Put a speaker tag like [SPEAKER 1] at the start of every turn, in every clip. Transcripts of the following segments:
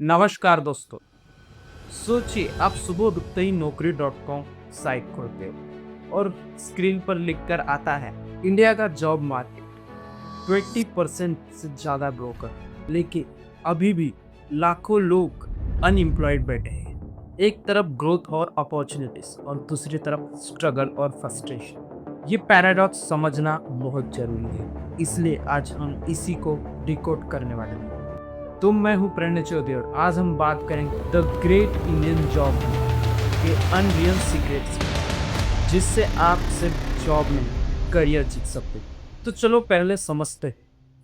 [SPEAKER 1] नमस्कार दोस्तों। सोचिए आप सुबह उठते ही नौकरी.com साइट खोलते हो और स्क्रीन पर लिखकर आता है इंडिया का जॉब मार्केट 20% से ज़्यादा ब्रोकर, लेकिन अभी भी लाखों लोग अनएम्प्लॉयड बैठे हैं। एक तरफ ग्रोथ और अपॉर्चुनिटीज और दूसरी तरफ स्ट्रगल और फ्रस्ट्रेशन। ये पैराडॉक्स समझना बहुत जरूरी है, इसलिए आज हम इसी को डिकोड करने वाले हैं। तो मैं हूं प्रणय चौधरी और आज हम बात करेंगे द ग्रेट इंडियन जॉब के अनरियल सीक्रेट्स, जिससे आप सिर्फ जॉब नहीं करियर जीत सकते। तो चलो पहले समझते हैं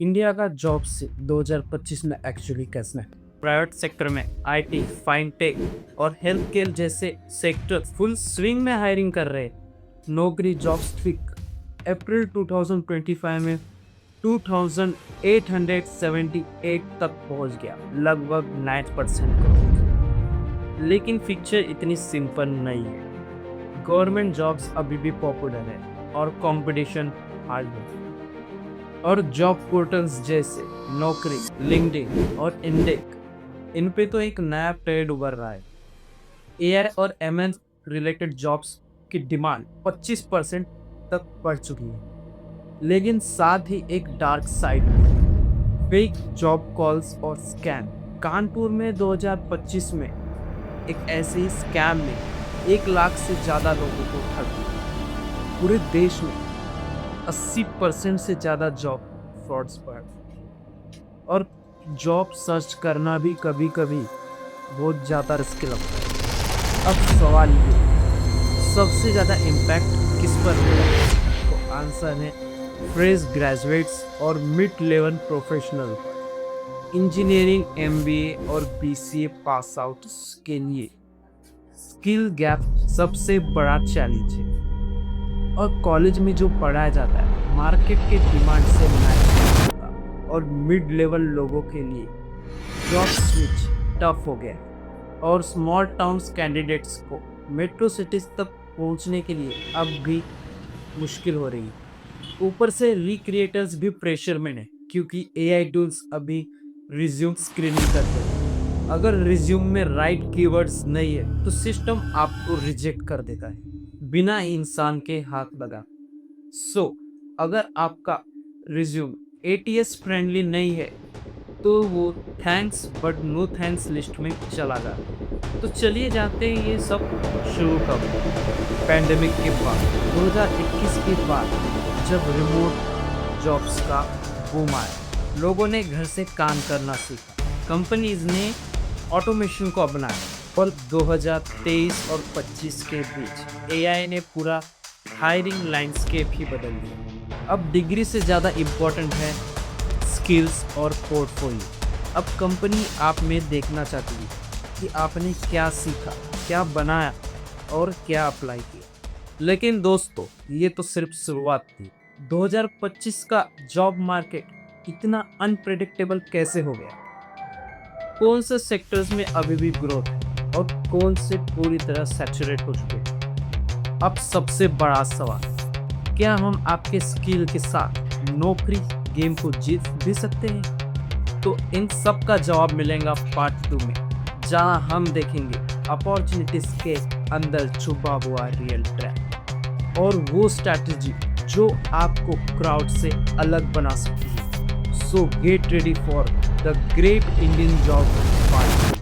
[SPEAKER 1] इंडिया का जॉब से 2025 में एक्चुअली कैसा है। प्राइवेट सेक्टर में आईटी, फाइनटेक और हेल्थ केयर जैसे सेक्टर फुल स्विंग में हायरिंग कर रहे हैं। नौकरी जॉब्स ट्विक अप्रैल 2025 में 2878 तक पहुंच गया, लगभग 9% ग्रोथ। लेकिन पिक्चर इतनी सिंपल नहीं है। गवर्नमेंट जॉब्स अभी भी पॉपुलर है और कंपटीशन हार्ड है, और जॉब पोर्टल्स जैसे नौकरी, लिंक्डइन और इंडेक, इन पे तो एक नया ट्रेंड उभर रहा है। एआई और एमएल रिलेटेड जॉब्स की डिमांड 25% तक बढ़ चुकी है। लेकिन साथ ही एक डार्क साइड है, फेक जॉब कॉल्स और स्कैम। कानपुर में 2025 में एक ऐसे ही स्कैम ने 1 लाख से ज़्यादा लोगों को ठग दिया। पूरे देश में 80% से ज़्यादा जॉब फ्रॉड्स पर, और जॉब सर्च करना भी कभी कभी बहुत ज़्यादा रिस्की लगता है। अब सवाल ये, सबसे ज़्यादा इम्पैक्ट किस पर होगा? तो आंसर है फ्रेश ग्रेजुएट्स और mid level professional. Engineering, MBA और बीसीए पास आउट्स के लिए स्किल गैप सबसे बड़ा चैलेंज है, और कॉलेज में जो पढ़ाया जाता है मार्केट के डिमांड से मैच नहीं होता, और मिड लेवल लोगों के लिए जॉब स्विच टफ हो गया है, और स्मॉल टाउन्स कैंडिडेट्स को मेट्रो सिटीज तक पहुंचने के लिए अब भी मुश्किल हो रही है। ऊपर से रिक्रिएटर्स भी प्रेशर में है, क्योंकि एआई टूल्स अभी रिज्यूम स्क्रीनिंग करते हैं। अगर रिज्यूम में राइट कीवर्ड्स नहीं है तो सिस्टम आपको रिजेक्ट कर देता है बिना इंसान के हाथ लगा। अगर आपका रिज्यूम एटीएस फ्रेंडली नहीं है तो वो thanks but no thanks list में चला जाता। तो चलिए जानते हैं ये सब शुरू कब। पैंडेमिक के बाद 2021 के बाद, जब रिमोट जॉब्स का बूम आया, लोगों ने घर से काम करना सीखा, कंपनीज ने ऑटोमेशन को अपनाया, और 2023 और 25 के बीच एआई ने पूरा हायरिंग लैंडस्केप ही बदल दिया। अब डिग्री से ज़्यादा इम्पोर्टेंट है स्किल्स और पोर्टफोलियो। अब कंपनी आप में देखना चाहती है कि आपने क्या सीखा, क्या बनाया और क्या अप्लाई किया। लेकिन दोस्तों, ये तो सिर्फ शुरुआत थी। 2025 का जॉब मार्केट इतना अनप्रेडिक्टेबल कैसे हो गया? कौन से सेक्टर्स में अभी भी ग्रोथ है और कौन से पूरी तरह सैचुरेट हो चुके हैं? अब सबसे बड़ा सवाल, क्या हम आपके स्किल के साथ नौकरी गेम को जीत भी सकते हैं? तो इन सब का जवाब मिलेगा पार्ट 2 में, जहां हम देखेंगे अपॉर्चुनिटीज के अंदर छुपा हुआ रियल ट्रैप और वो स्ट्रैटेजी जो आपको क्राउड से अलग बना सकती है। सो get ready for the great Indian job part 2।